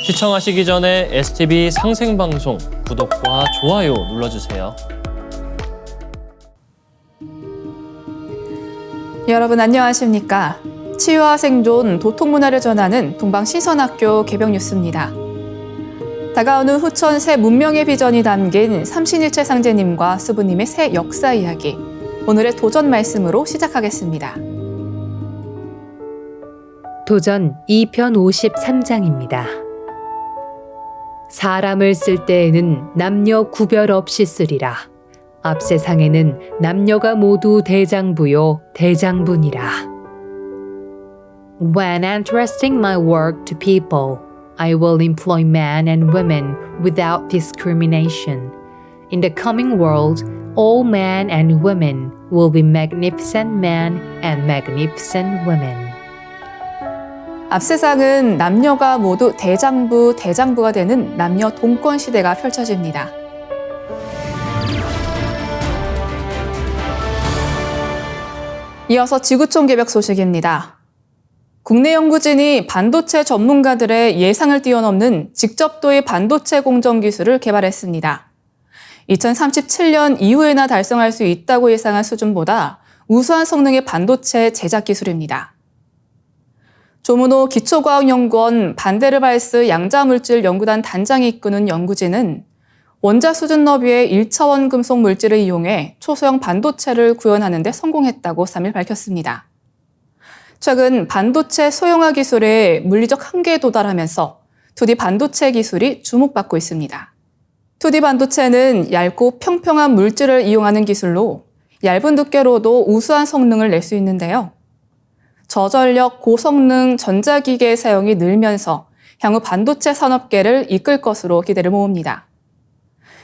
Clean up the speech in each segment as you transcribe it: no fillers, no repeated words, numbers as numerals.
시청하시기 전에 STV 상생방송 구독과 좋아요 눌러주세요. 여러분 안녕하십니까? 치유와 생존, 도통문화를 전하는 동방시선학교 개병뉴스입니다. 다가오는 후천 새 문명의 비전이 담긴 삼신일체 상제님과 수부님의 새 역사 이야기, 오늘의 도전 말씀으로 시작하겠습니다. 도전 2편 53장입니다. 사람을 쓸 때에는 남녀 구별 없이 쓰리라. 앞세상에는 남녀가 모두 대장부요 대장분이라. When entrusting my work to people, I will employ men and women without discrimination. In the coming world, all men and women will be magnificent men and magnificent women. 앞세상은 남녀가 모두 대장부가 되는 남녀 동권 시대가 펼쳐집니다. 이어서 지구촌 개벽 소식입니다. 국내 연구진이 반도체 전문가들의 예상을 뛰어넘는 직접도의 반도체 공정 기술을 개발했습니다. 2037년 이후에나 달성할 수 있다고 예상한 수준보다 우수한 성능의 반도체 제작 기술입니다. 조문호 기초과학연구원 반데르발스 양자물질 연구단 단장이 이끄는 연구진은 원자 수준 너비의 1차원 금속 물질을 이용해 초소형 반도체를 구현하는 데 성공했다고 3일 밝혔습니다. 최근 반도체 소형화 기술의 물리적 한계에 도달하면서 2D 반도체 기술이 주목받고 있습니다. 2D 반도체는 얇고 평평한 물질을 이용하는 기술로 얇은 두께로도 우수한 성능을 낼 수 있는데요. 저전력, 고성능 전자기계의 사용이 늘면서 향후 반도체 산업계를 이끌 것으로 기대를 모읍니다.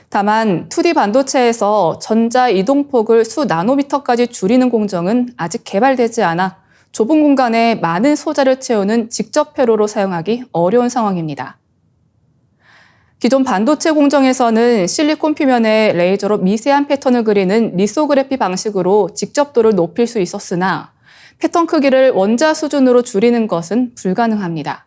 다만 2D 반도체에서 전자 이동폭을 수 나노미터까지 줄이는 공정은 아직 개발되지 않아 좁은 공간에 많은 소자를 채우는 직접 회로로 사용하기 어려운 상황입니다. 기존 반도체 공정에서는 실리콘 표면에 레이저로 미세한 패턴을 그리는 리소그래피 방식으로 직접도를 높일 수 있었으나 패턴 크기를 원자 수준으로 줄이는 것은 불가능합니다.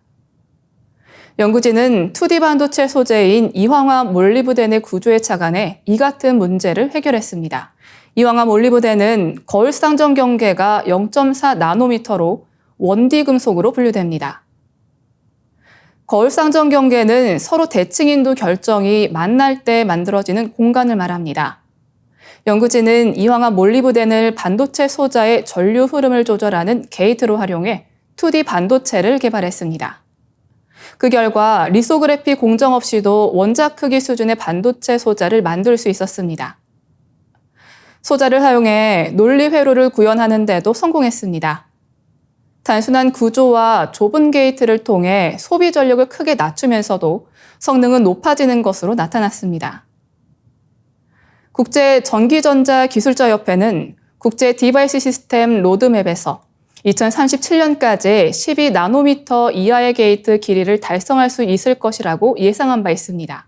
연구진은 2D 반도체 소재인 이황화 몰리브덴의 구조에 착안해 이 같은 문제를 해결했습니다. 이황화 몰리브덴은 거울상정 경계가 0.4 나노미터로 원디 금속으로 분류됩니다. 거울상정 경계는 서로 대칭인두 결정이 만날 때 만들어지는 공간을 말합니다. 연구진은 이황화 몰리브덴을 반도체 소자의 전류 흐름을 조절하는 게이트로 활용해 2D 반도체를 개발했습니다. 그 결과 리소그래피 공정 없이도 원자 크기 수준의 반도체 소자를 만들 수 있었습니다. 소자를 사용해 논리 회로를 구현하는 데도 성공했습니다. 단순한 구조와 좁은 게이트를 통해 소비 전력을 크게 낮추면서도 성능은 높아지는 것으로 나타났습니다. 국제전기전자기술자협회는 국제 디바이스 시스템 로드맵에서 2037년까지 12나노미터 이하의 게이트 길이를 달성할 수 있을 것이라고 예상한 바 있습니다.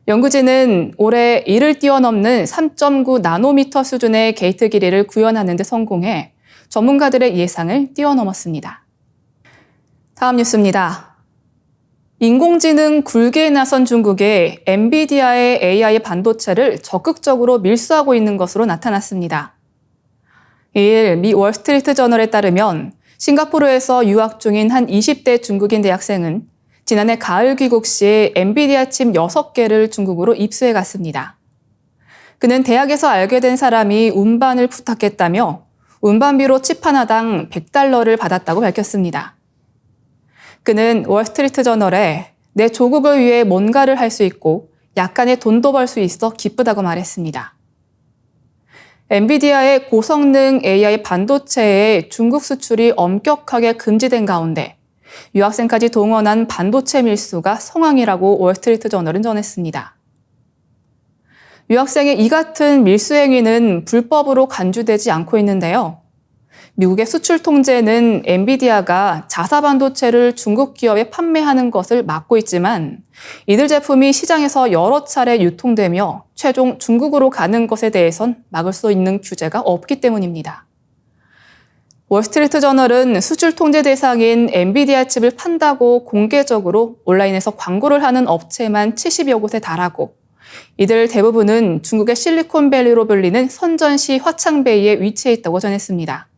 연구진은 올해 이를 뛰어넘는 3.9 나노미터 수준의 게이트 길이를 구현하는 데 성공해 전문가들의 예상을 뛰어넘었습니다. 다음 뉴스입니다. 인공지능 굴기에 나선 중국의 엔비디아의 AI 반도체를 적극적으로 밀수하고 있는 것으로 나타났습니다. 2일 미 월스트리트 저널에 따르면 싱가포르에서 유학 중인 한 20대 중국인 대학생은 지난해 가을 귀국 시 엔비디아 칩 6개를 중국으로 입수해 갔습니다. 그는 대학에서 알게 된 사람이 운반을 부탁했다며 운반비로 칩 하나당 $100를 받았다고 밝혔습니다. 그는 월스트리트 저널에 내 조국을 위해 뭔가를 할 수 있고 약간의 돈도 벌 수 있어 기쁘다고 말했습니다. 엔비디아의 고성능 AI 반도체의 중국 수출이 엄격하게 금지된 가운데 유학생까지 동원한 반도체 밀수가 성황이라고 월스트리트 저널은 전했습니다. 유학생의 이 같은 밀수 행위는 불법으로 간주되지 않고 있는데요. 미국의 수출 통제는 엔비디아가 자사 반도체를 중국 기업에 판매하는 것을 막고 있지만 이들 제품이 시장에서 여러 차례 유통되며 최종 중국으로 가는 것에 대해선 막을 수 있는 규제가 없기 때문입니다. 월스트리트 저널은 수출 통제 대상인 엔비디아 칩을 판다고 공개적으로 온라인에서 광고를 하는 업체만 70여 곳에 달하고 이들 대부분은 중국의 실리콘밸리로 불리는 선전시 화창베이에 위치해 있다고 전했습니다.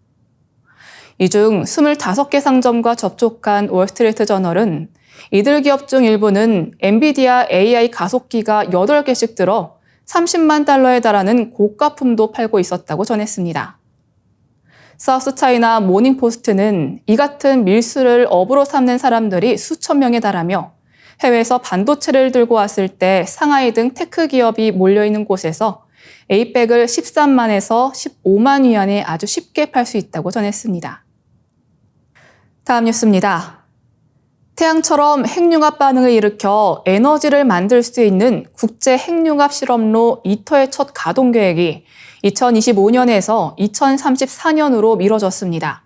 이 중 25개 상점과 접촉한 월스트리트 저널은 이들 기업 중 일부는 엔비디아 AI 가속기가 8개씩 들어 30만 달러에 달하는 고가품도 팔고 있었다고 전했습니다. 사우스차이나 모닝포스트는 이 같은 밀수를 업으로 삼는 사람들이 수천 명에 달하며 해외에서 반도체를 들고 왔을 때 상하이 등 테크 기업이 몰려있는 곳에서 에이백을 13만에서 15만 위안에 아주 쉽게 팔 수 있다고 전했습니다. 다음 뉴스입니다. 태양처럼 핵융합 반응을 일으켜 에너지를 만들 수 있는 국제 핵융합 실험로 이터의 첫 가동 계획이 2025년에서 2034년으로 미뤄졌습니다.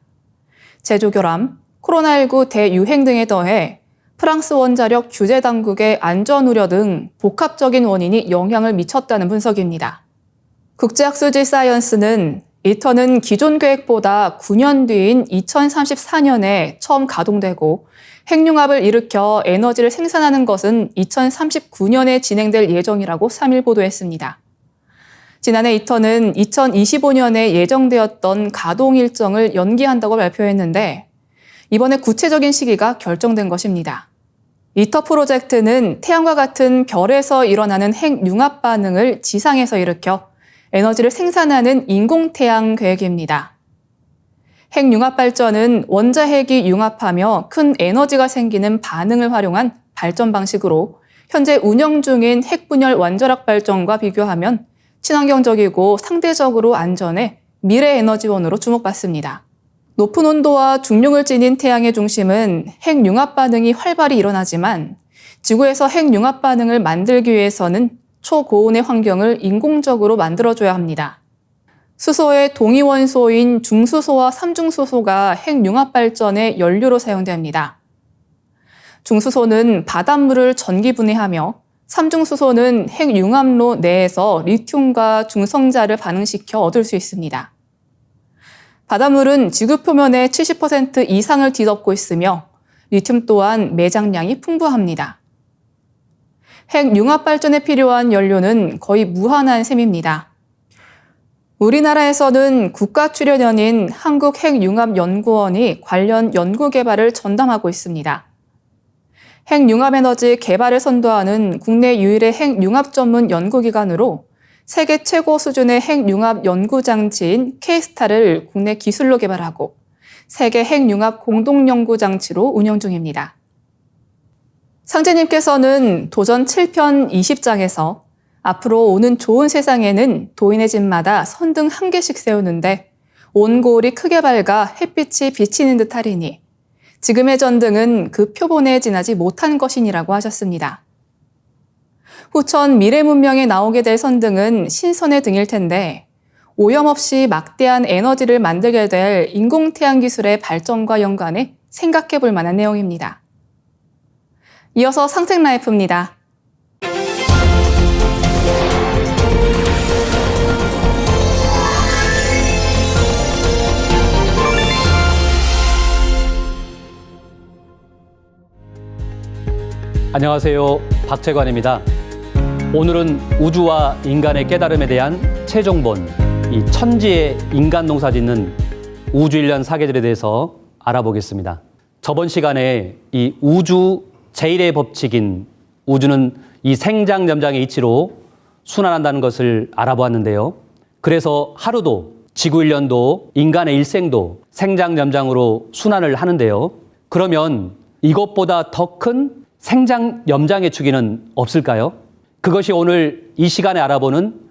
제조 결함, 코로나19 대유행 등에 더해 프랑스 원자력 규제 당국의 안전 우려 등 복합적인 원인이 영향을 미쳤다는 분석입니다. 국제학술지 사이언스는 이터는 기존 계획보다 9년 뒤인 2034년에 처음 가동되고 핵융합을 일으켜 에너지를 생산하는 것은 2039년에 진행될 예정이라고 3일 보도했습니다. 지난해 이터는 2025년에 예정되었던 가동 일정을 연기한다고 발표했는데 이번에 구체적인 시기가 결정된 것입니다. 이터 프로젝트는 태양과 같은 별에서 일어나는 핵융합 반응을 지상에서 일으켜 에너지를 생산하는 인공태양 계획입니다. 핵융합 발전은 원자핵이 융합하며 큰 에너지가 생기는 반응을 활용한 발전 방식으로 현재 운영 중인 핵분열 원자력 발전과 비교하면 친환경적이고 상대적으로 안전해 미래 에너지원으로 주목받습니다. 높은 온도와 중력을 지닌 태양의 중심은 핵융합 반응이 활발히 일어나지만 지구에서 핵융합 반응을 만들기 위해서는 초고온의 환경을 인공적으로 만들어줘야 합니다. 수소의 동위원소인 중수소와 삼중수소가 핵융합 발전의 연료로 사용됩니다. 중수소는 바닷물을 전기분해하며 삼중수소는 핵융합로 내에서 리튬과 중성자를 반응시켜 얻을 수 있습니다. 바닷물은 지구 표면의 70% 이상을 뒤덮고 있으며 리튬 또한 매장량이 풍부합니다. 핵융합 발전에 필요한 연료는 거의 무한한 셈입니다. 우리나라에서는 국가 출연연인 한국핵융합연구원이 관련 연구 개발을 전담하고 있습니다. 핵융합 에너지 개발을 선도하는 국내 유일의 핵융합 전문 연구기관으로 세계 최고 수준의 핵융합 연구장치인 K-STAR을 국내 기술로 개발하고 세계 핵융합 공동연구장치로 운영 중입니다. 상제님께서는 도전 7편 20장에서 앞으로 오는 좋은 세상에는 도인의 집마다 선등 1개씩 세우는데 온 고을이 크게 밝아 햇빛이 비치는 듯 하리니 지금의 전등은 그 표본에 지나지 못한 것이니라고 하셨습니다. 후천 미래 문명에 나오게 될 선등은 신선의 등일 텐데 오염없이 막대한 에너지를 만들게 될 인공태양 기술의 발전과 연관해 생각해 볼 만한 내용입니다. 이어서 상생라이프입니다. 안녕하세요. 박재관입니다. 오늘은 우주와 인간의 깨달음에 대한 최종본, 이 천지의 인간 농사 짓는 우주일련 사계절에 대해서 알아보겠습니다. 저번 시간에 이 우주 제1의 법칙인 우주는 이 생장염장의 이치로 순환한다는 것을 알아보았는데요. 그래서 하루도 지구 1년도 인간의 일생도 생장염장으로 순환을 하는데요. 그러면 이것보다 더 큰 생장염장의 주기는 없을까요? 그것이 오늘 이 시간에 알아보는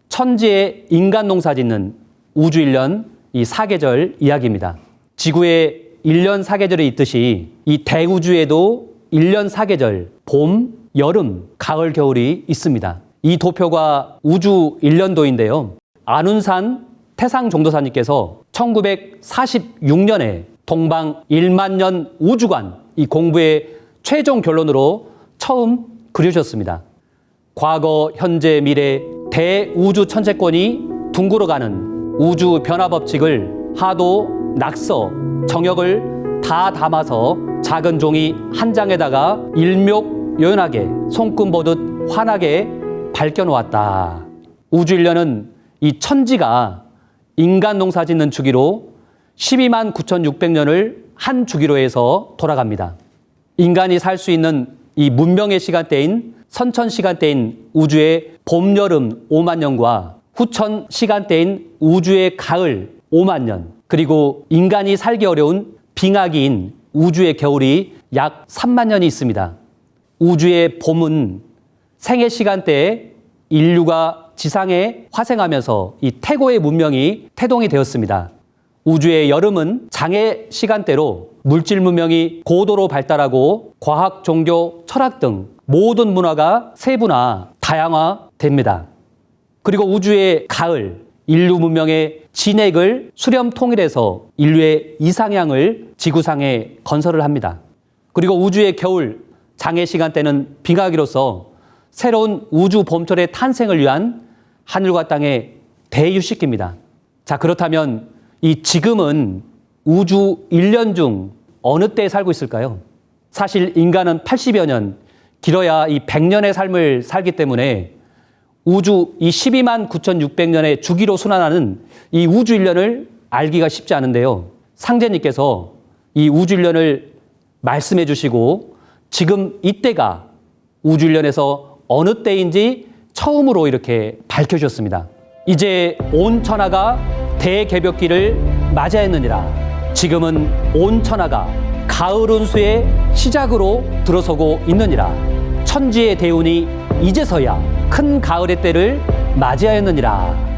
천지의 인간 농사 짓는 우주 1년 이 사계절 이야기입니다. 지구에 1년 사계절이 있듯이 이 대우주에도 1년 사계절, 봄, 여름, 가을, 겨울이 있습니다. 이 도표가 우주 1년도인데요. 안운산 태상종도사님께서 1946년에 동방 1만 년 우주관 이 공부의 최종 결론으로 처음 그려주셨습니다. 과거, 현재, 미래 대우주 천체권이 둥글어가는 우주 변화 법칙을 하도 낙서, 정역을 다 담아서 작은 종이 한 장에다가 일목요연하게 손금 보듯 환하게 밝혀놓았다. 우주일련은 이 천지가 인간 농사 짓는 주기로 12만 9,600년을 한 주기로 해서 돌아갑니다. 인간이 살 수 있는 이 문명의 시간대인 선천 시간대인 우주의 봄, 여름 5만 년과 후천 시간대인 우주의 가을 5만 년, 그리고 인간이 살기 어려운 빙하기인 우주의 겨울이 약 3만 년이 있습니다. 우주의 봄은 생애 시간대에 인류가 지상에 화생하면서 이 태고의 문명이 태동이 되었습니다. 우주의 여름은 장애 시간대로 물질 문명이 고도로 발달하고 과학, 종교, 철학 등 모든 문화가 세분화, 다양화됩니다. 그리고 우주의 가을, 인류 문명의 진액을 수렴 통일해서 인류의 이상향을 지구상에 건설을 합니다. 그리고 우주의 겨울, 장애 시간대는 빙하기로서 새로운 우주 봄철의 탄생을 위한 하늘과 땅의 대유식기입니다. 자, 그렇다면 이 지금은 우주 1년 중 어느 때에 살고 있을까요? 사실 인간은 80여 년, 길어야 이 100년의 삶을 살기 때문에 우주 이 12만 9,600년의 주기로 순환하는 이 우주 1년을 알기가 쉽지 않은데요. 상제님께서 이 우주 1년을 말씀해 주시고 지금 이때가 우주 1년에서 어느 때인지 처음으로 이렇게 밝혀주셨습니다. 이제 온 천하가 대개벽기를 맞이했느니라. 지금은 온 천하가 가을 운수의 시작으로 들어서고 있느니라. 천지의 대운이 이제서야 큰 가을의 때를 맞이하였느니라.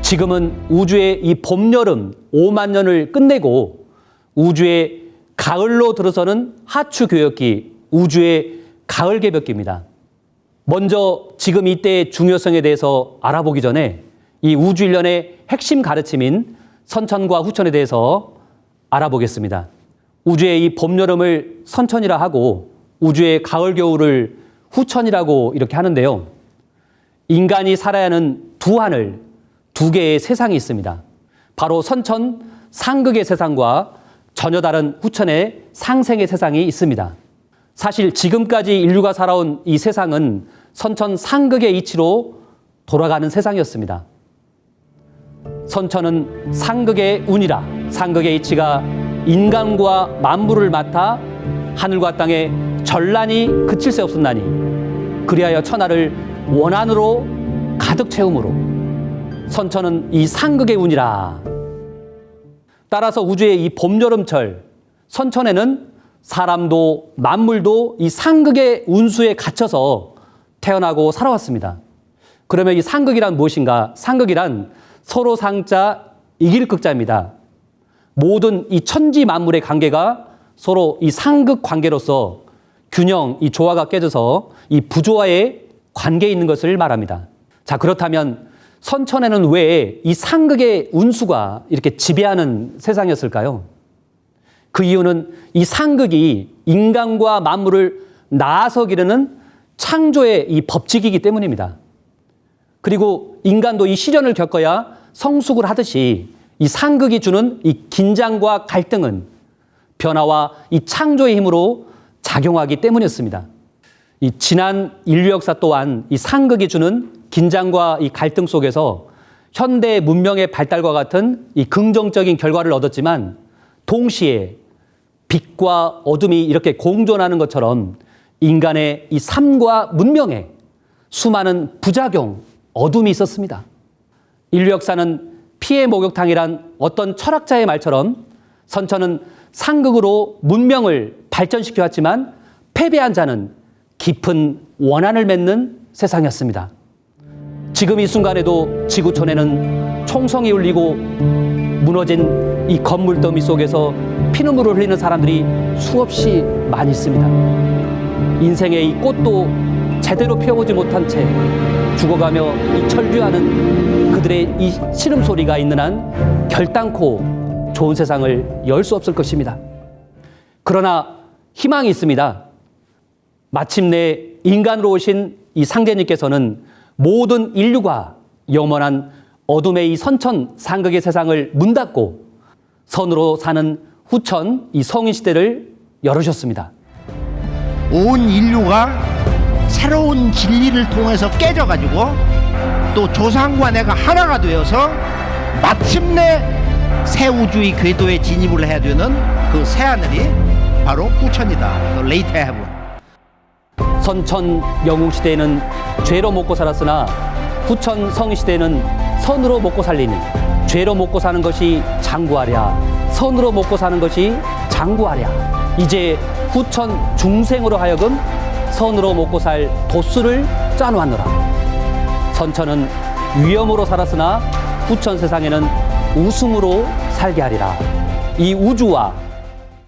지금은 우주의 이 봄, 여름 5만 년을 끝내고 우주의 가을로 들어서는 하추 교역기, 우주의 가을 개벽기입니다. 먼저 지금 이때의 중요성에 대해서 알아보기 전에 이 우주 일련의 핵심 가르침인 선천과 후천에 대해서 알아보겠습니다. 우주의 이 봄, 여름을 선천이라 하고 우주의 가을, 겨울을 후천이라고 이렇게 하는데요. 인간이 살아야 하는 두 하늘, 두 개의 세상이 있습니다. 바로 선천, 상극의 세상과 전혀 다른 후천의 상생의 세상이 있습니다. 사실 지금까지 인류가 살아온 이 세상은 선천, 상극의 이치로 돌아가는 세상이었습니다. 선천은 상극의 운이라 상극의 이치가 인간과 만물을 맡아 하늘과 땅에 전란이 그칠 새 없었나니 그리하여 천하를 원한으로 가득 채움으로 선천은 이 상극의 운이라. 따라서 우주의 이 봄, 여름철 선천에는 사람도 만물도 이 상극의 운수에 갇혀서 태어나고 살아왔습니다. 그러면 이 상극이란 무엇인가? 상극이란 서로 상자 이길 극자입니다. 모든 이 천지 만물의 관계가 서로 이 상극 관계로서 균형, 이 조화가 깨져서 이 부조화의 관계에 있는 것을 말합니다. 자, 그렇다면 선천에는 왜 이 상극의 운수가 이렇게 지배하는 세상이었을까요? 그 이유는 이 상극이 인간과 만물을 나아서 기르는 창조의 이 법칙이기 때문입니다. 그리고 인간도 이 시련을 겪어야 성숙을 하듯이 이 상극이 주는 이 긴장과 갈등은 변화와 이 창조의 힘으로 작용하기 때문이었습니다. 이 지난 인류 역사 또한 이 상극이 주는 긴장과 이 갈등 속에서 현대 문명의 발달과 같은 이 긍정적인 결과를 얻었지만 동시에 빛과 어둠이 이렇게 공존하는 것처럼 인간의 이 삶과 문명에 수많은 부작용, 어둠이 있었습니다. 인류 역사는 피해 목욕탕이란 어떤 철학자의 말처럼 선천은 상극으로 문명을 발전시켜 왔지만 패배한 자는 깊은 원한을 맺는 세상이었습니다. 지금 이 순간에도 지구촌에는 총성이 울리고 무너진 이 건물 더미 속에서 피눈물을 흘리는 사람들이 수없이 많이 있습니다. 인생의 이 꽃도 제대로 피워보지 못한 채 죽어가며 이 철퇴하는 그들의 이 신음소리가 있는 한 결단코 좋은 세상을 열 수 없을 것입니다. 그러나 희망이 있습니다. 마침내 인간으로 오신 이 상제님께서는 모든 인류가 영원한 어둠의 이 선천 상극의 세상을 문 닫고 선으로 사는 후천 이 성인 시대를 열으셨습니다. 온 인류가 새로운 진리를 통해서 깨져가지고 또 조상과 내가 하나가 되어서 마침내 새 우주의 궤도에 진입을 해야 되는 그 새하늘이 바로 후천이다. The Late Heaven. 선천 영웅 시대에는 죄로 먹고 살았으나 후천 성인 시대에는 선으로 먹고 살리니 죄로 먹고 사는 것이 장구하랴, 선으로 먹고 사는 것이 장구하랴. 이제 후천 중생으로 하여금 선으로 먹고 살 도수를 짜놓았노라. 선천은 위험으로 살았으나 후천 세상에는 웃음으로 살게 하리라. 이 우주와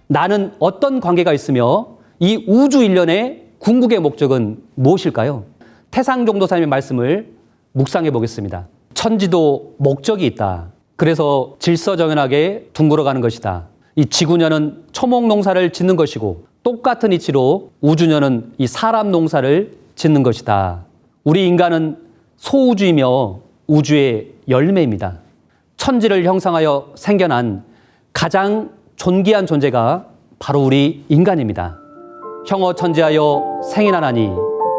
나는 어떤 관계가 있으며 이 우주 일련의 궁극의 목적은 무엇일까요? 태상종도사님의 말씀을 묵상해 보겠습니다. 천지도 목적이 있다. 그래서 질서정연하게 둥글어가는 것이다. 이 지구년은 초목 농사를 짓는 것이고 똑같은 이치로 우주년은 이 사람 농사를 짓는 것이다. 우리 인간은 소우주이며 우주의 열매입니다. 천지를 형성하여 생겨난 가장 존귀한 존재가 바로 우리 인간입니다. 형어천지하여 생인하나니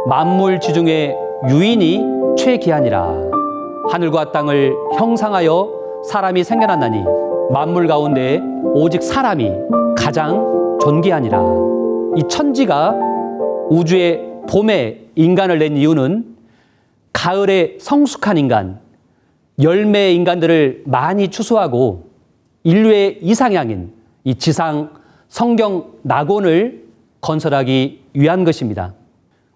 만물 지중에 유인이 최귀하니라. 하늘과 땅을 형상하여 사람이 생겨났나니 만물 가운데 오직 사람이 가장 존귀하니라. 이 천지가 우주의 봄에 인간을 낸 이유는 가을에 성숙한 인간, 열매의 인간들을 많이 추수하고 인류의 이상향인 이 지상 성경 낙원을 건설하기 위한 것입니다.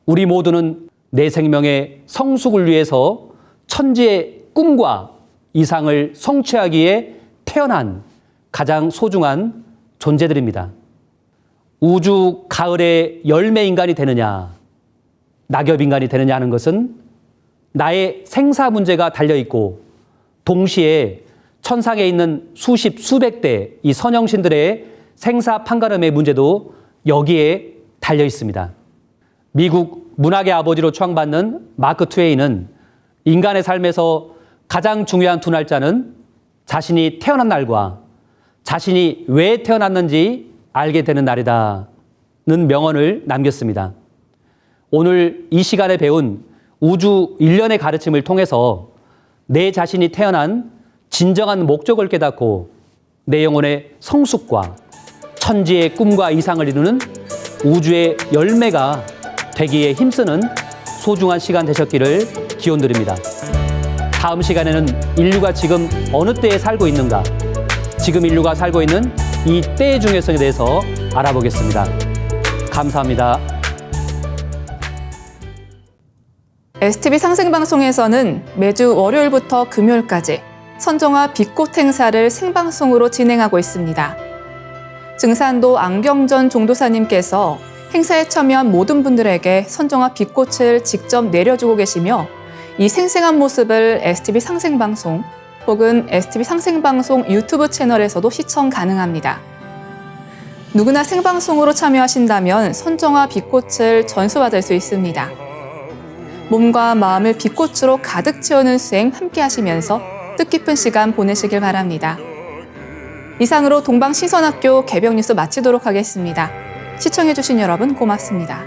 우리 모두는 내 생명의 성숙을 위해서 천지의 꿈과 이상을 성취하기에 태어난 가장 소중한 존재들입니다. 우주 가을에 열매 인간이 되느냐, 낙엽 인간이 되느냐 하는 것은 나의 생사 문제가 달려있고 동시에 천상에 있는 수십, 수백 대 이 선영신들의 생사 판가름의 문제도 여기에 달려 있습니다. 미국 문학의 아버지로 추앙받는 마크 트웨인은 인간의 삶에서 가장 중요한 두 날짜는 자신이 태어난 날과 자신이 왜 태어났는지 알게 되는 날이다는 명언을 남겼습니다. 오늘 이 시간에 배운 우주 일련의 가르침을 통해서 내 자신이 태어난 진정한 목적을 깨닫고 내 영혼의 성숙과 천지의 꿈과 이상을 이루는 우주의 열매가 되기에 힘쓰는 소중한 시간 되셨기를 기원드립니다. 다음 시간에는 인류가 지금 어느 때에 살고 있는가, 지금 인류가 살고 있는 이 때의 중요성에 대해서 알아보겠습니다. 감사합니다. STV 상생방송에서는 매주 월요일부터 금요일까지 선정화 빛꽃 행사를 생방송으로 진행하고 있습니다. 증산도 안경전 종도사님께서 행사에 참여한 모든 분들에게 선정화 빛꽃을 직접 내려주고 계시며 이 생생한 모습을 STV 상생방송 혹은 STV 상생방송 유튜브 채널에서도 시청 가능합니다. 누구나 생방송으로 참여하신다면 선정화 빛꽃을 전수받을 수 있습니다. 몸과 마음을 빛꽃으로 가득 채우는 수행 함께 하시면서 뜻깊은 시간 보내시길 바랍니다. 이상으로 동방시선학교 개병 뉴스 마치도록 하겠습니다. 시청해주신 여러분 고맙습니다.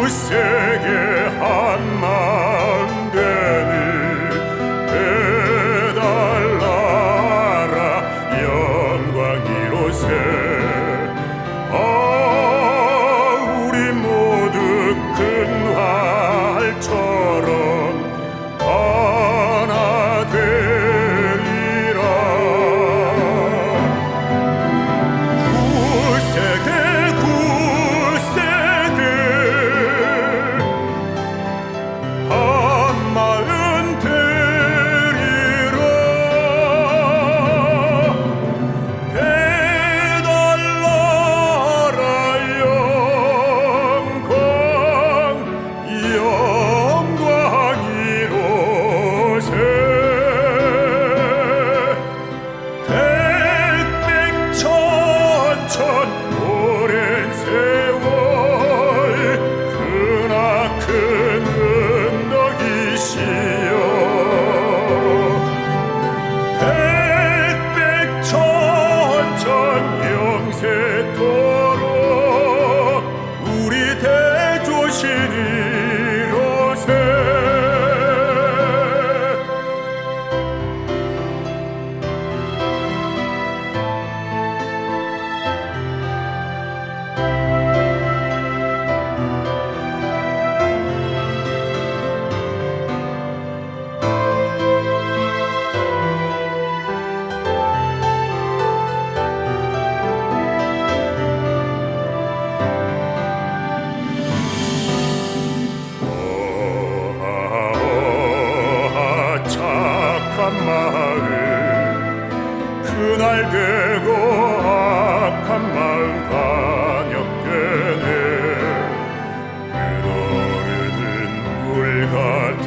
세계 한마음 되니 해달라라 영광 이로새 우리 모두 큰 활처럼 하나 되리라 구세대 잘되고 악한 마음 강역되네. 그러려는 물 같은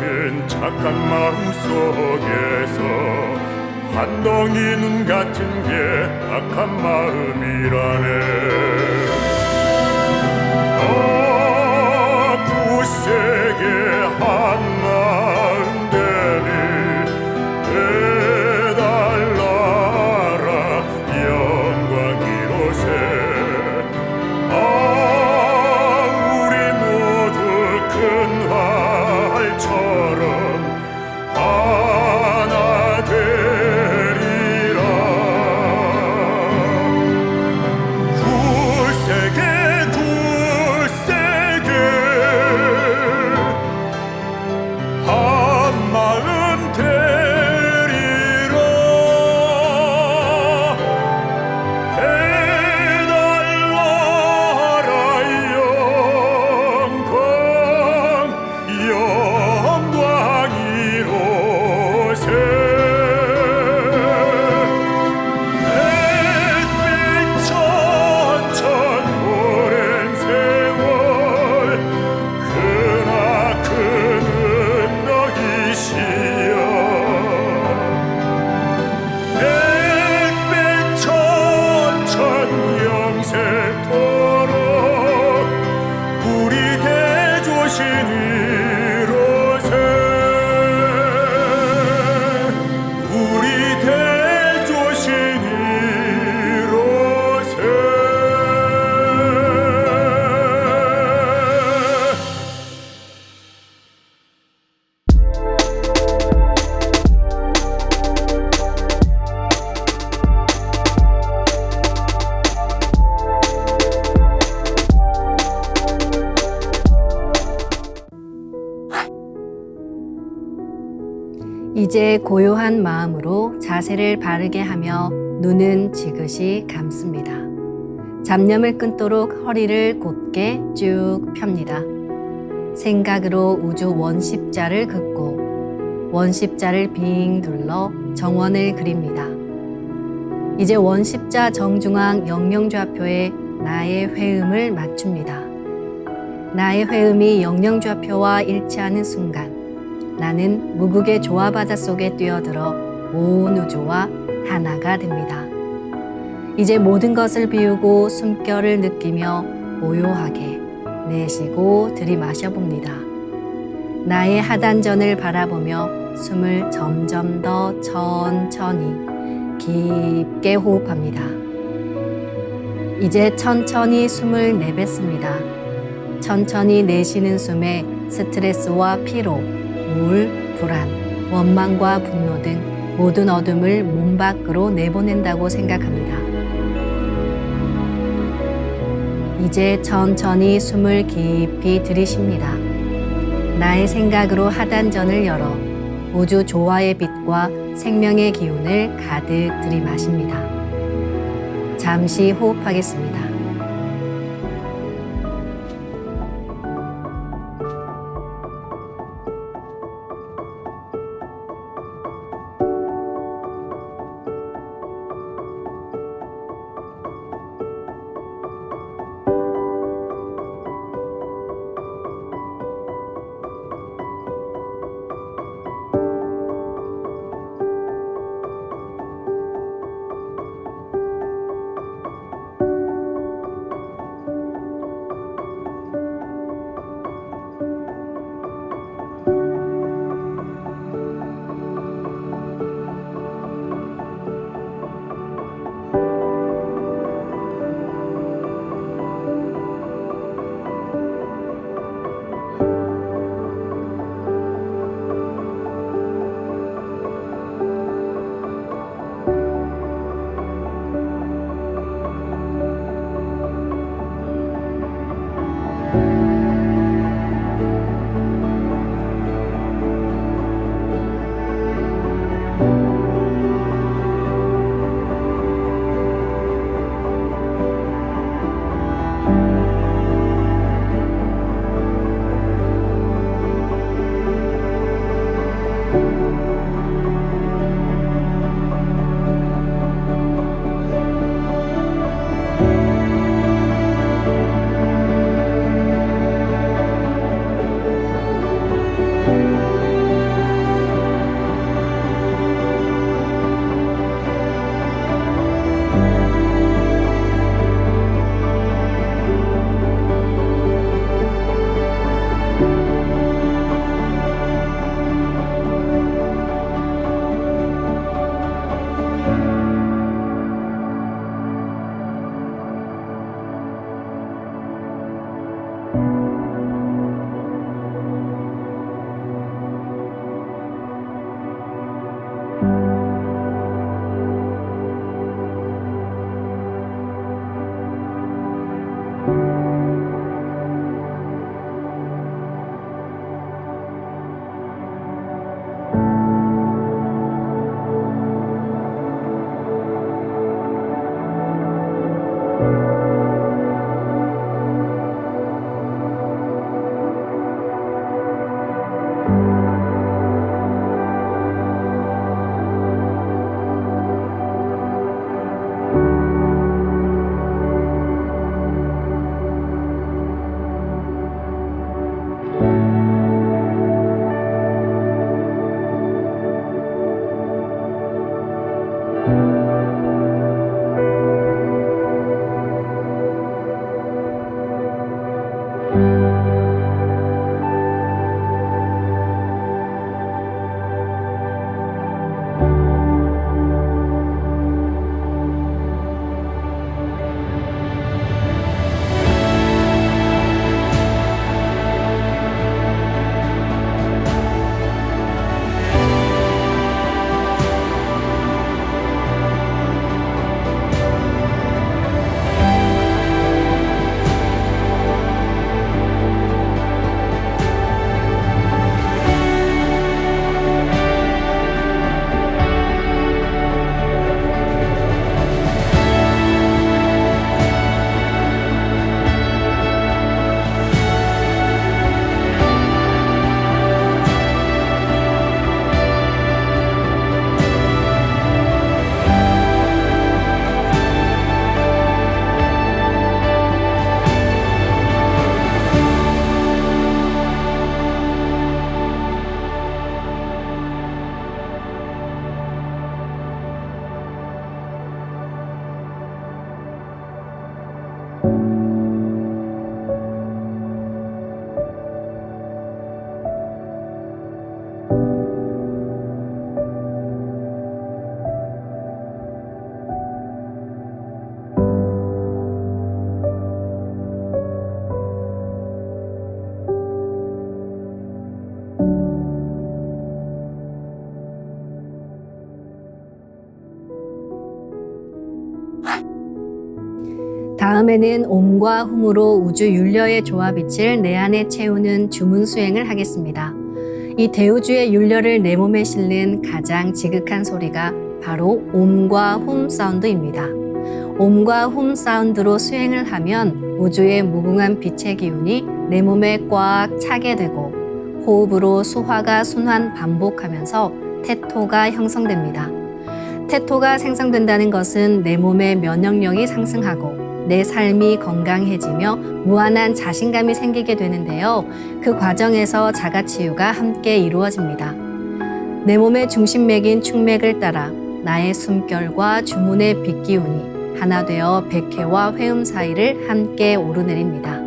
착한 마음 속에서 한 덩이 눈 같은 게 악한 마음이라네. 굳세게 한 마음 되니 해달라라 영광 이로새. 우리 모두 큰 활처럼 하나 되리라. 굳세게 한 마음 되리라. 해달라라 영광 이로새. 햇빛 천천 오랜 세월 크나큰 너희시여. 햇빛 천천 영세토록 우리 대조신이로세. 우리 대조신이로세. 이제 고요한 마음으로 자세를 바르게 하며 눈은 지그시 감습니다. 잡념을 끊도록 허리를 곧게 쭉 펴니다. 생각으로 우주 원십자를 긋고 원십자를 빙 둘러 정원을 그립니다. 이제 원십자 정중앙 영영좌표에 나의 회음을 맞춥니다. 나의 회음이 영영좌표와 일치하는 순간 나는 무국의 조화바다 속에 뛰어들어 온 우주와 하나가 됩니다. 이제 모든 것을 비우고 숨결을 느끼며 고요하게 내쉬고 들이마셔 봅니다. 나의 하단전을 바라보며 숨을 점점 더 천천히 깊게 호흡합니다. 이제 천천히 숨을 내뱉습니다. 천천히 내쉬는 숨에 스트레스와 피로, 우울, 불안, 원망과 분노 등 모든 어둠을 몸 밖으로 내보낸다고 생각합니다. 이제 천천히 숨을 깊이 들이쉽니다. 나의 생각으로 하단전을 열어 우주 조화의 빛과 생명의 기운을 가득 들이마십니다. 잠시 호흡하겠습니다. 다음에는 옴과 훔으로 우주 윤려의 조화빛을 내 안에 채우는 주문 수행을 하겠습니다. 이 대우주의 윤려를 내 몸에 실는 가장 지극한 소리가 바로 옴과 훔 사운드입니다. 옴과 훔 사운드로 수행을 하면 우주의 무궁한 빛의 기운이 내 몸에 꽉 차게 되고 호흡으로 수화가 순환 반복하면서 태토가 형성됩니다. 태토가 생성된다는 것은 내 몸의 면역력이 상승하고 내 삶이 건강해지며 무한한 자신감이 생기게 되는데요. 그 과정에서 자가치유가 함께 이루어집니다. 내 몸의 중심맥인 축맥을 따라 나의 숨결과 주문의 빛기운이 하나 되어 백회와 회음 사이를 함께 오르내립니다.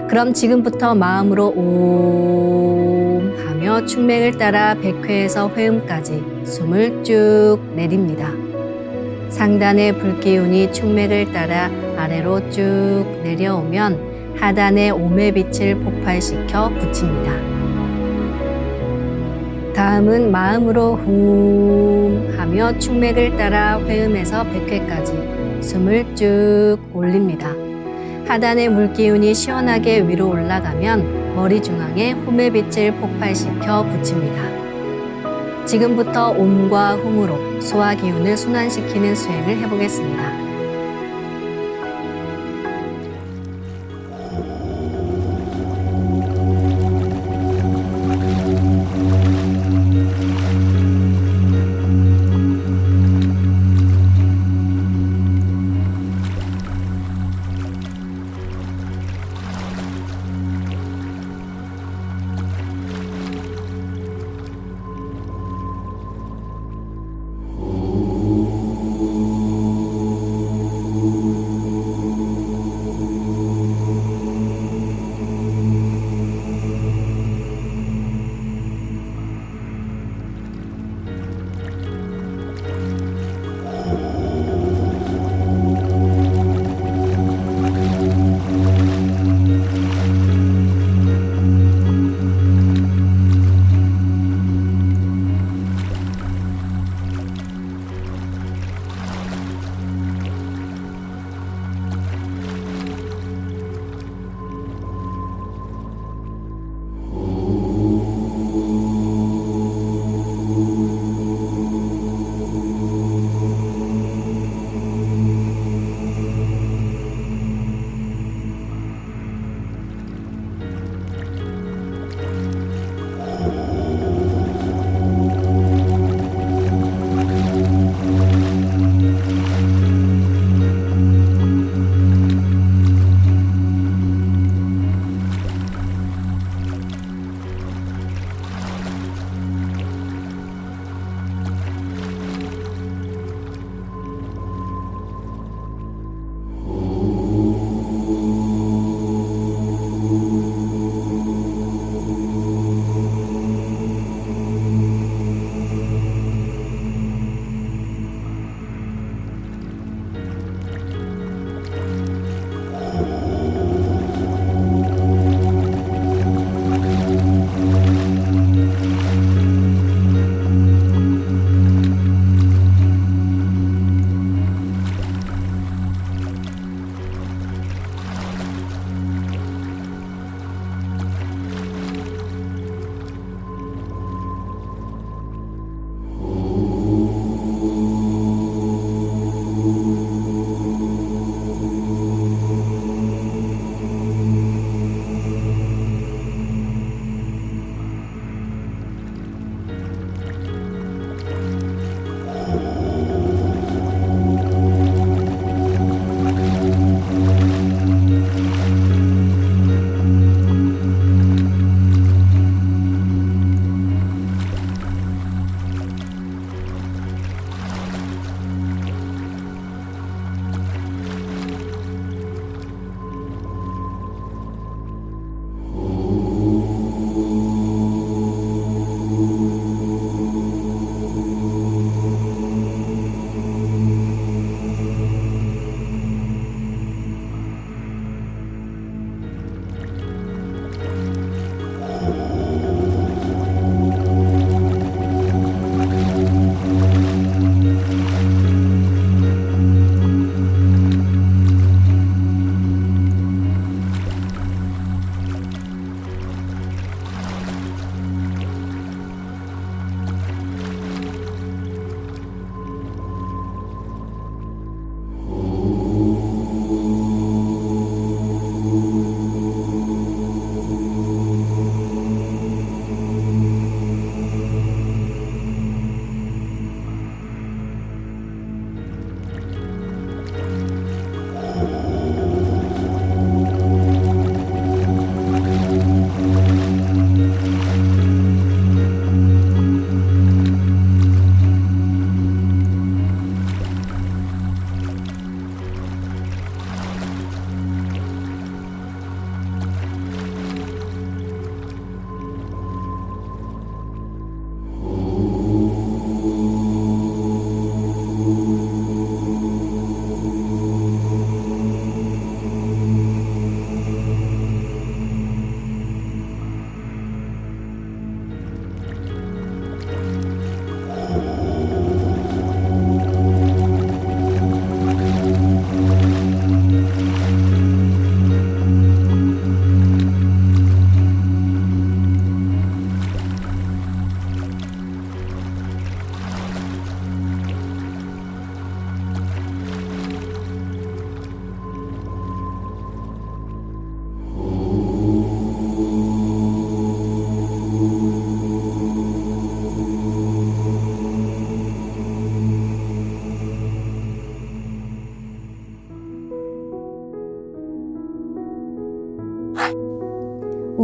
그럼 지금부터 마음으로 옴 하며 축맥을 따라 백회에서 회음까지 숨을 쭉 내립니다. 상단의 불기운이 축맥을 따라 아래로 쭉 내려오면 하단의 옴의 빛을 폭발시켜 붙입니다. 다음은 마음으로 훔 하며 축맥을 따라 회음에서 백회까지 숨을 쭉 올립니다. 하단의 물기운이 시원하게 위로 올라가면 머리 중앙에 훔의 빛을 폭발시켜 붙입니다. 지금부터 옴과 훔으로 소화 기운을 순환시키는 수행을 해보겠습니다.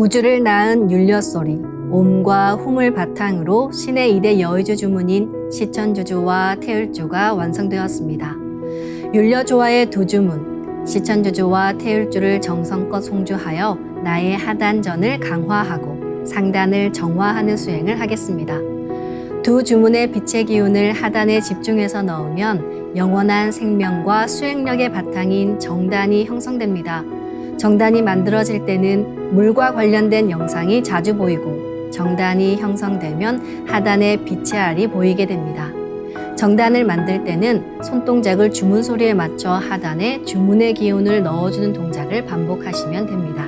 우주를 낳은 율려소리, 옴과 hum을 바탕으로 신의 2대 여의주 주문인 시천주주와 태율주가 완성되었습니다. 율려조화의 두 주문, 시천주주와 태율주를 정성껏 송주하여 나의 하단전을 강화하고 상단을 정화하는 수행을 하겠습니다. 두 주문의 빛의 기운을 하단에 집중해서 넣으면 영원한 생명과 수행력의 바탕인 정단이 형성됩니다. 정단이 만들어질 때는 물과 관련된 영상이 자주 보이고 정단이 형성되면 하단에 빛의 알이 보이게 됩니다. 정단을 만들 때는 손동작을 주문 소리에 맞춰 하단에 주문의 기운을 넣어주는 동작을 반복하시면 됩니다.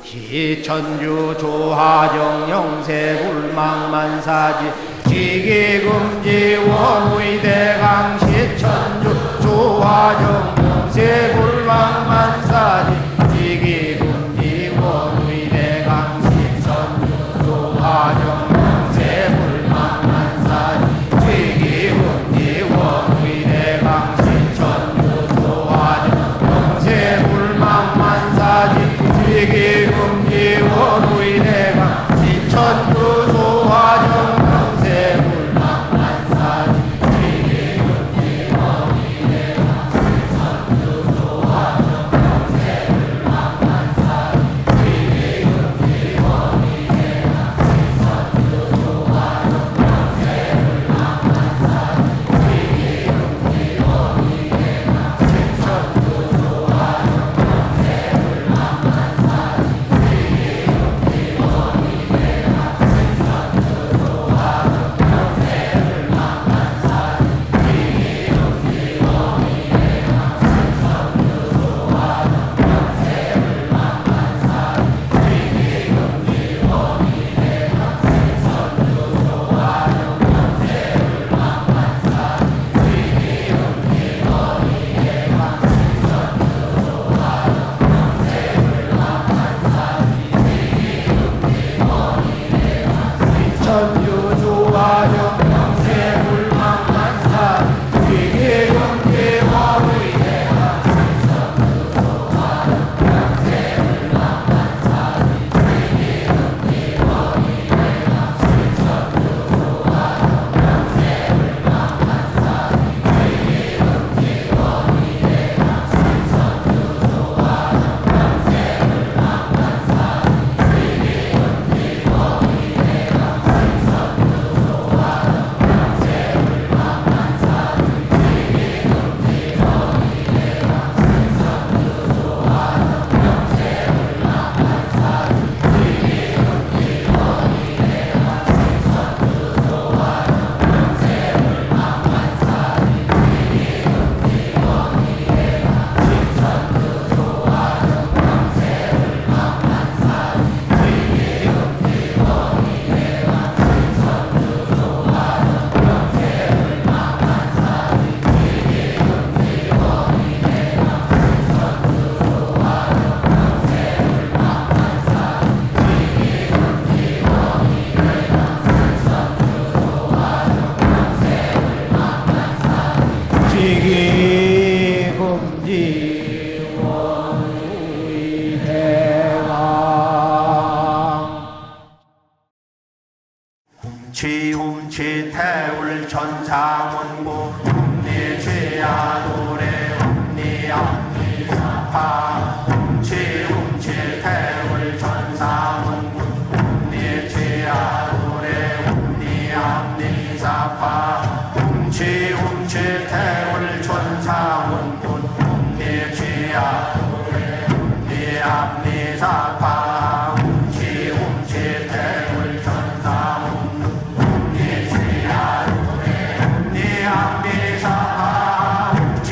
시천주 조하정 영세불망만사지 지기금지 원의대강 시천주 조하정 영세불망만사지 지기금지 원의대강 시천주 조하정 영세불망만사지 지기금지 원의대강 시천주 조하정 영세불망만사지 지기금지 원의대강 시천주 조하정 영세불망만사지 지기금지 원의대강 시천주 조하정 영세불망만사지 지기금지 원의대강 시천주 조하정 영세불망만사지 지기금지 원의대강 시천주 조하정 천주 조화정 영세불망만사지 지기금지 원의대강 시천주 조화정 영세불망만사지 지기금지 원의대강 시천주 조화정 영세불망만사지 지기금지 원의대강 시천주 조화정 영세불망만사지 지기금지 원의대강 지기금지 원의대강 훔치 태울 천상원고 훔리지야 노래 훔리암리사파 훔치 태울 천상원고 훔리지야 노래 훔리암리사파 훔치 태울 천상원고 훔리지야 노래 훔리암리사파 훔치 태울 천상원고 훔리지야 노래 훔리암리사파 훔치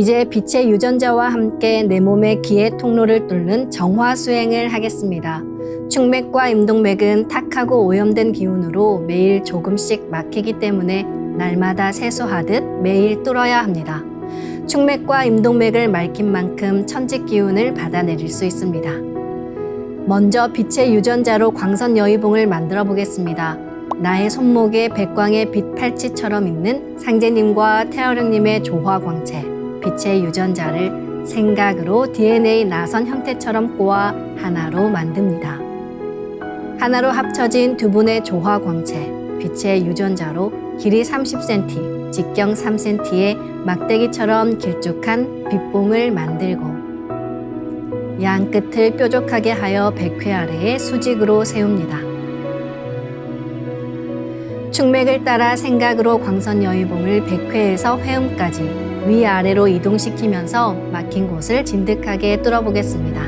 이제 빛의 유전자와 함께 내 몸의 기의 통로를 뚫는 정화 수행을 하겠습니다. 충맥과 임동맥은 탁하고 오염된 기운으로 매일 조금씩 막히기 때문에 날마다 세수하듯 매일 뚫어야 합니다. 충맥과 임동맥을 맑힌 만큼 천직 기운을 받아내릴 수 있습니다. 먼저 빛의 유전자로 광선 여의봉을 만들어 보겠습니다. 나의 손목에 백광의 빛 팔찌처럼 있는 상제님과 태어령님의 조화광채, 빛의 유전자를 생각으로 DNA 나선 형태처럼 꼬아 하나로 만듭니다. 하나로 합쳐진 두 분의 조화광채, 빛의 유전자로 길이 30cm, 직경 3cm의 막대기처럼 길쭉한 빛봉을 만들고 양 끝을 뾰족하게 하여 백회 아래에 수직으로 세웁니다. 충맥을 따라 생각으로 광선 여의봉을 백회에서 회음까지 위아래로 이동시키면서 막힌 곳을 진득하게 뚫어보겠습니다.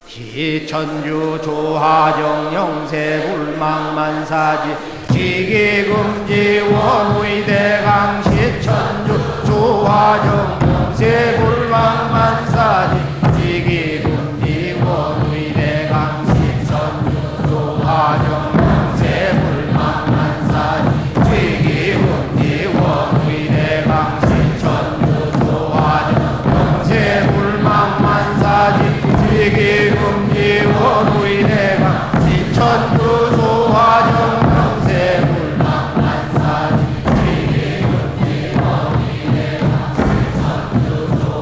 기천주 조하정 영세 불망만사지 지기금지 원의대강 시천주 조하정 영세 불망만사지 지기금지 원의대강 시천주 조하정 영세 불망만사지 지기금지 원의대강 시천주 조하정 영세 불망만사지 지기금지 원의대강 시천주 조하정 영세 불망만사지 지기금지 원의대강 시천주 조하정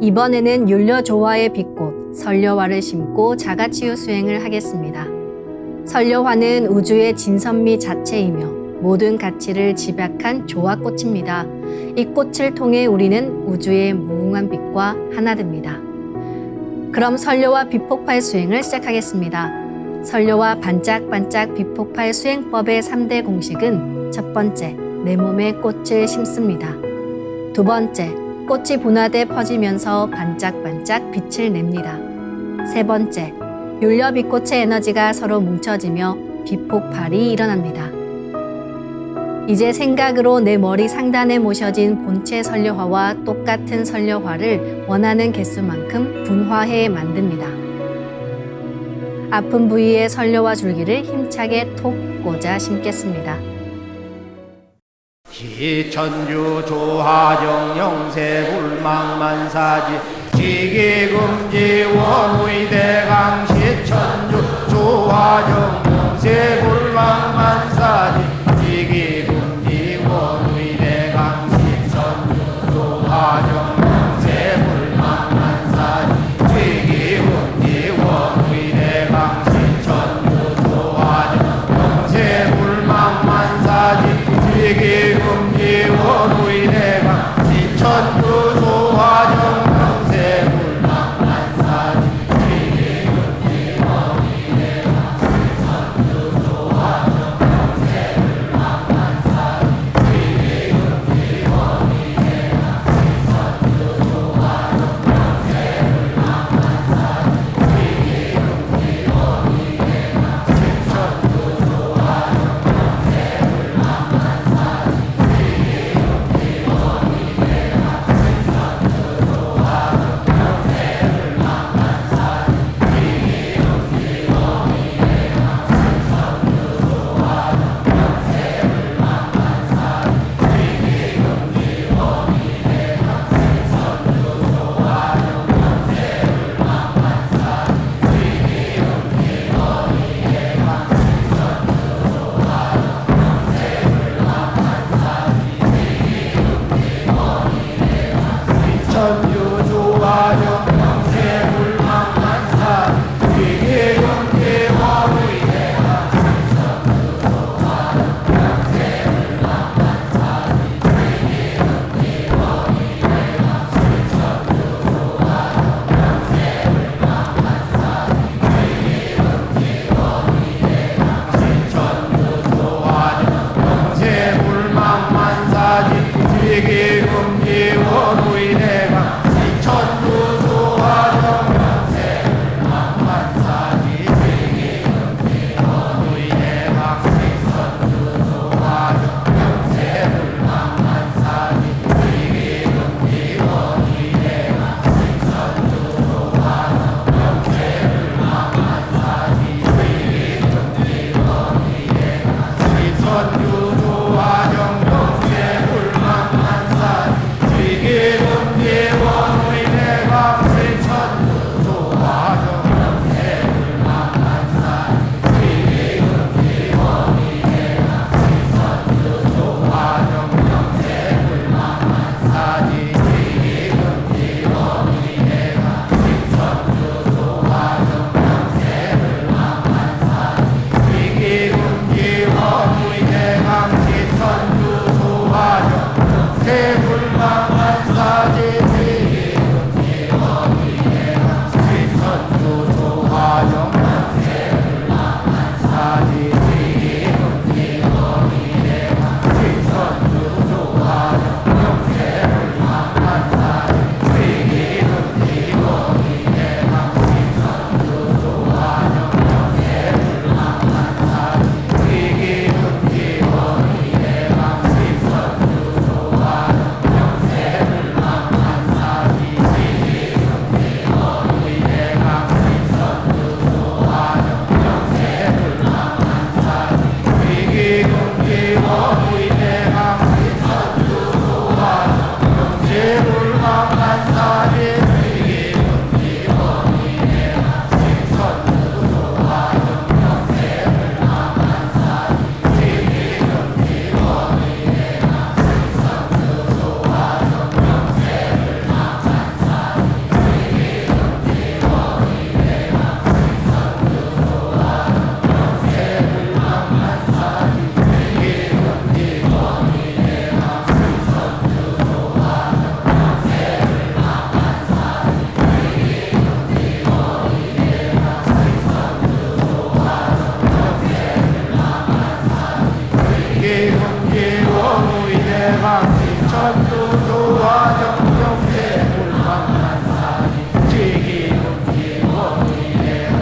이번에는 율려조화의 빛꽃 설려화를 심고 자가치유 수행을 하겠습니다. 설려화는 우주의 진선미 자체이며 모든 가치를 집약한 조화꽃입니다. 이 꽃을 통해 우리는 우주의 무궁한 빛과 하나 됩니다. 그럼 설려화 빛폭발 수행을 시작하겠습니다. 설려화 반짝반짝 빛폭발 수행법의 3대 공식은 첫 번째, 내 몸에 꽃을 심습니다. 두 번째, 꽃이 분화돼 퍼지면서 반짝반짝 빛을 냅니다. 세 번째, 율려 빛꽃의 에너지가 서로 뭉쳐지며 빛폭발이 일어납니다. 이제 생각으로 내 머리 상단에 모셔진 본체 설려화와 똑같은 설려화를 원하는 개수만큼 분화해 만듭니다. 아픈 부위에 설려화 줄기를 힘차게 톡 꽂아 심겠습니다. 기천주 조화정 영세 불망만사지 지기금지 원의대강 시천주 조화정 영세 불망만사지 지기금지 원의대강 시천주 조화정 영세 불망만사지 지기금지 원의대강 시천주 조화정 영세 불망만사지 지기금지 원의대강 시천주 조화정 영세 불망만사지 지기금지 원의대강 시천주 조화정 영세 불망만사지 지기금지 원의대강 시천주 조화정 영세 불망만사지 지기금지 원의대강 시천주 조화정 영세 천주 조화정 영세 불망만사지 지기금지 원의대강 시천주 조화정 영세 불망만사지 지기금지 원의대강 시천주 조화정 영세 불망만사지 지기금지 원의대강 시천주 조화정 영세 불망만사지 지기금지 원의대강 시천주 조화정 영세 불망만사지 지기금지 원의대강 시천주 조화정 영세 불망만사지 지기금지 원의대강 시천주 조화정 영세 불망만사지 지기금지 원의대강 시천주 조화정 영세 불망만사지 지기금지 원의대강 시천주 조화정 영세 불망만사지 지기금지 원의대강 시천주 조화정 영세 불망만사지 지기금지 원의대강 시천주 조화정 영세 불망만사지 지기금지 원의대강 시천주 조화정 영세 불망만사지 지기금지 원의대강 시천주 조화정 영세 불망만사지 지기금지 원의대강 시천주 조화정 영세 불망만사지 지기금지 원의대강 시천주 조화정 영세 불망만사지 지기금지 원의대강 위대강 천두조화 정경대 불광만사지 지기문 기원 위대강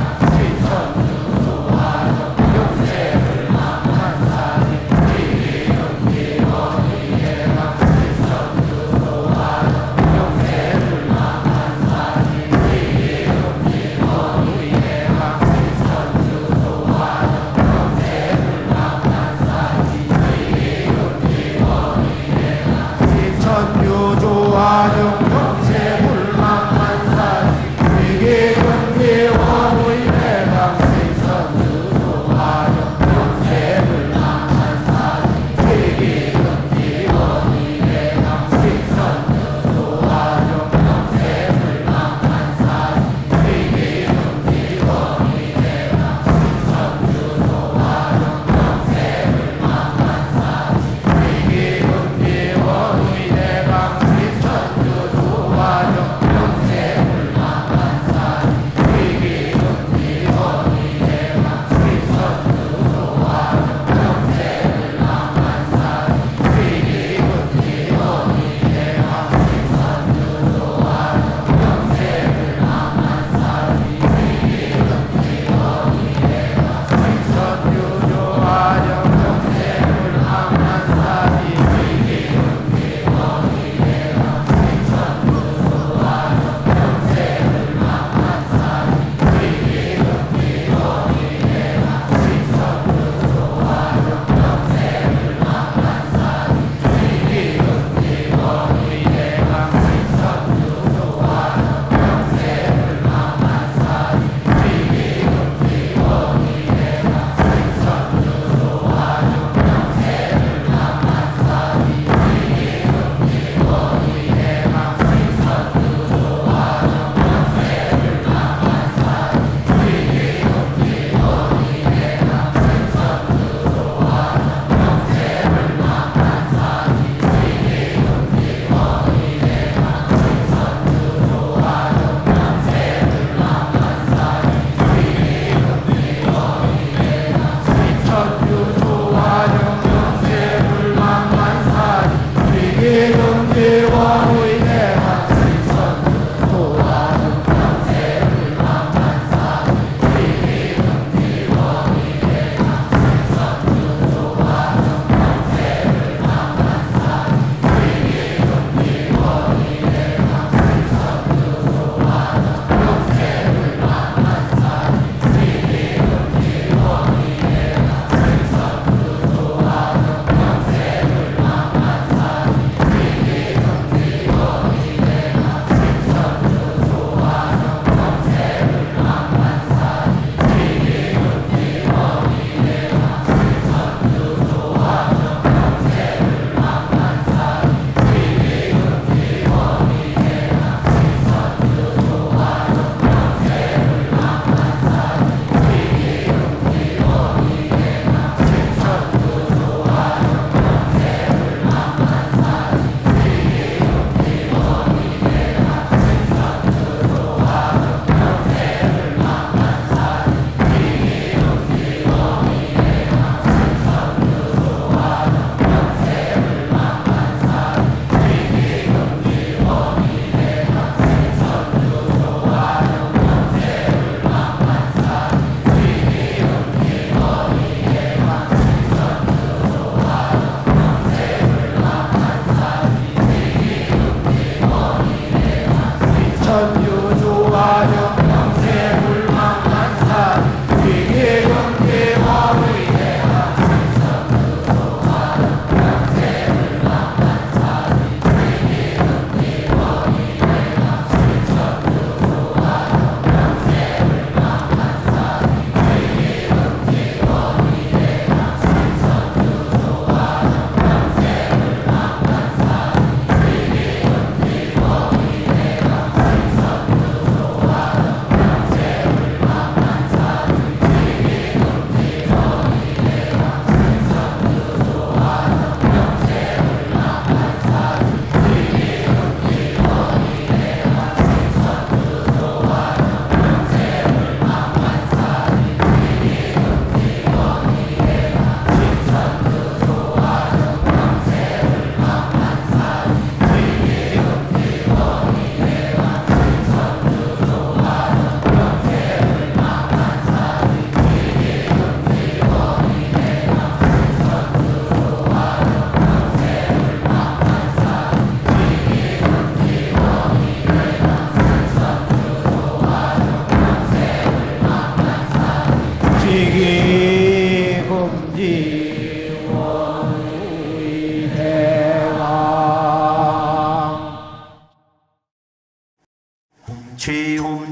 천두조화 정경대 불광만사지 지기문 기원 위대강 천두조화 정경대 불광만사지 지기문 기원 위대강 천두조화 정경대 불광만사지 천유조화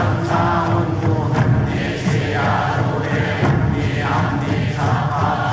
내 죄야 노래 내 안내 사파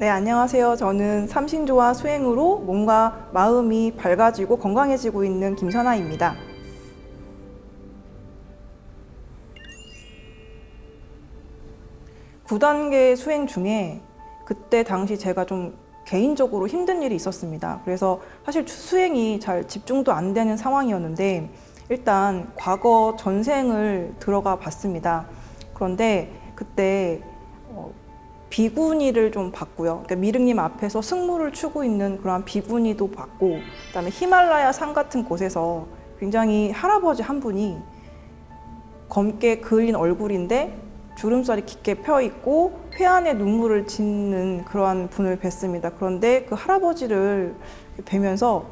네, 안녕하세요. 저는 삼신조화 수행으로 몸과 마음이 밝아지고 건강해지고 있는 김선아입니다. (9단계) 수행 중에 그때 당시 제가 좀 개인적으로 힘든 일이 있었습니다. 그래서 사실 수행이 잘 집중도 안 되는 상황이었는데 일단 과거 전생을 들어가 봤습니다. 그런데 그때 비구니를 좀 봤고요. 그러니까 미륵님 앞에서 승무를 추고 있는 그런 비구니도 봤고, 그다음에 히말라야 산 같은 곳에서 굉장히 할아버지 한 분이 검게 그을린 얼굴인데 주름살이 깊게 펴 있고 회한에 눈물을 짓는 그러한 분을 뵀습니다. 그런데 그 할아버지를 뵈면서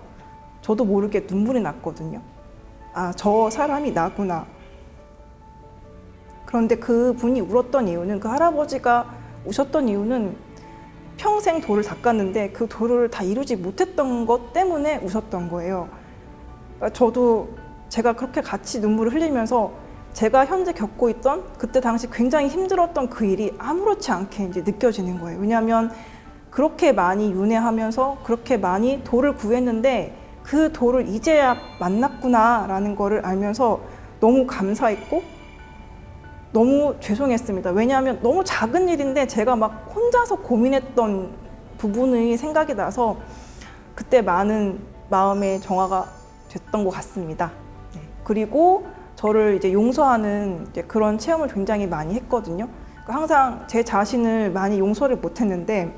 저도 모르게 눈물이 났거든요. 아, 저 사람이 나구나. 그런데 그 분이 울었던 이유는, 그 할아버지가 우셨던 이유는 평생 돌을 닦았는데 그 돌을 다 이루지 못했던 것 때문에 우셨던 거예요. 그러니까 저도 제가 그렇게 같이 눈물을 흘리면서 제가 현재 겪고 있던 그때 당시 굉장히 힘들었던 그 일이 아무렇지 않게 이제 느껴지는 거예요. 왜냐하면 그렇게 많이 윤회하면서 그렇게 많이 돌을 구했는데 그 돌을 이제야 만났구나라는 거를 알면서 너무 감사했고 너무 죄송했습니다. 왜냐하면 너무 작은 일인데 제가 막 혼자서 고민했던 부분이 생각이 나서 그때 많은 마음의 정화가 됐던 것 같습니다. 네. 그리고 저를 이제 용서하는 이제 그런 체험을 굉장히 많이 했거든요. 그러니까 항상 제 자신을 많이 용서를 못했는데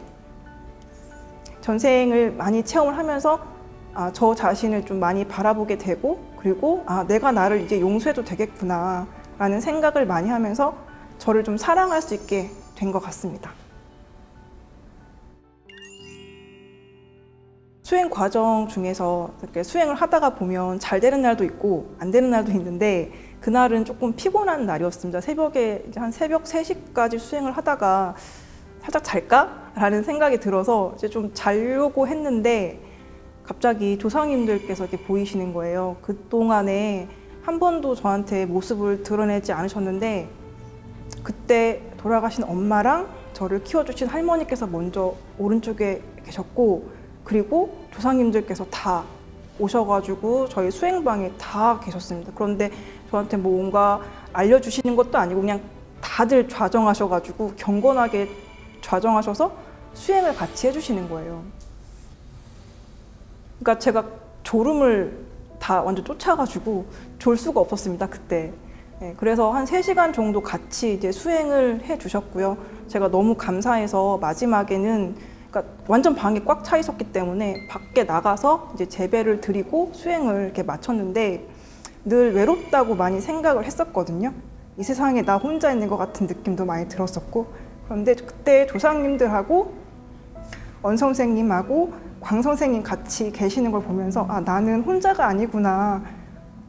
전생을 많이 체험을 하면서 저 자신을 좀 많이 바라보게 되고, 그리고 내가 나를 이제 용서해도 되겠구나 라는 생각을 많이 하면서 저를 좀 사랑할 수 있게 된 것 같습니다. 수행 과정 중에서 이렇게 수행을 하다가 보면 잘 되는 날도 있고 안 되는 날도 있는데 그날은 조금 피곤한 날이었습니다. 새벽에 이제 한 새벽 3시까지 수행을 하다가 살짝 잘까? 라는 생각이 들어서 이제 좀 자려고 했는데 갑자기 조상님들께서 이렇게 보이시는 거예요. 그동안에 한 번도 저한테 모습을 드러내지 않으셨는데 그때 돌아가신 엄마랑 저를 키워주신 할머니께서 먼저 오른쪽에 계셨고, 그리고 조상님들께서 다 오셔가지고 저희 수행방에 다 계셨습니다. 그런데 저한테 뭔가 알려주시는 것도 아니고 그냥 다들 좌정하셔가지고 경건하게 좌정하셔서 수행을 같이 해주시는 거예요. 그러니까 제가 졸음을 다 완전 쫓아가지고 졸 수가 없었습니다, 그때. 네, 그래서 한 3시간 정도 같이 이제 수행을 해 주셨고요. 제가 너무 감사해서 마지막에는, 그러니까 완전 방에 꽉 차 있었기 때문에 밖에 나가서 이제 제배를 드리고 수행을 이렇게 마쳤는데 늘 외롭다고 많이 생각을 했었거든요. 이 세상에 나 혼자 있는 것 같은 느낌도 많이 들었었고, 그런데 그때 조상님들하고 원 선생님하고 광 선생님 같이 계시는 걸 보면서 나는 혼자가 아니구나,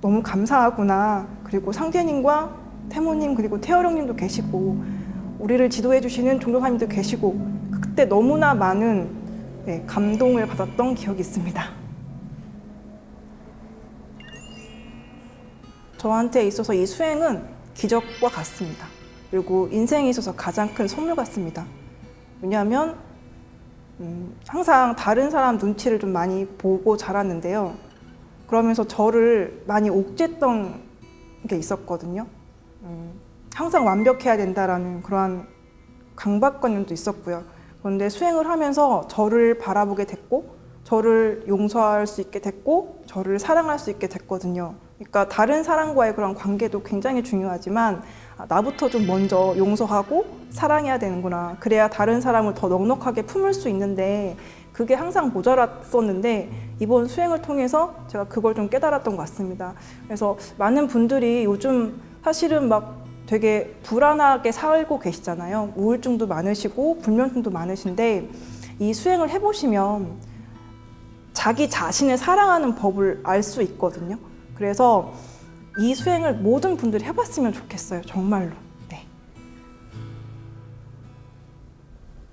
너무 감사하구나. 그리고 상제님과 태모님 그리고 태어령님도 계시고 우리를 지도해 주시는 종도사님도 계시고 그때 너무나 많은 감동을 받았던 기억이 있습니다. 저한테 있어서 이 수행은 기적과 같습니다. 그리고 인생에 있어서 가장 큰 선물 같습니다. 왜냐하면 항상 다른 사람 눈치를 좀 많이 보고 자랐는데요. 그러면서 저를 많이 옥죄했던 게 있었거든요. 항상 완벽해야 된다라는 그러한 강박관념도 있었고요. 그런데 수행을 하면서 저를 바라보게 됐고, 저를 용서할 수 있게 됐고, 저를 사랑할 수 있게 됐거든요. 그러니까 다른 사람과의 그런 관계도 굉장히 중요하지만 나부터 좀 먼저 용서하고 사랑해야 되는구나. 그래야 다른 사람을 더 넉넉하게 품을 수 있는데 그게 항상 모자랐었는데 이번 수행을 통해서 제가 그걸 좀 깨달았던 것 같습니다. 그래서 많은 분들이 요즘 사실은 막 되게 불안하게 살고 계시잖아요. 우울증도 많으시고 불면증도 많으신데 이 수행을 해보시면 자기 자신을 사랑하는 법을 알 수 있거든요. 그래서 이 수행을 모든 분들이 해봤으면 좋겠어요. 정말로.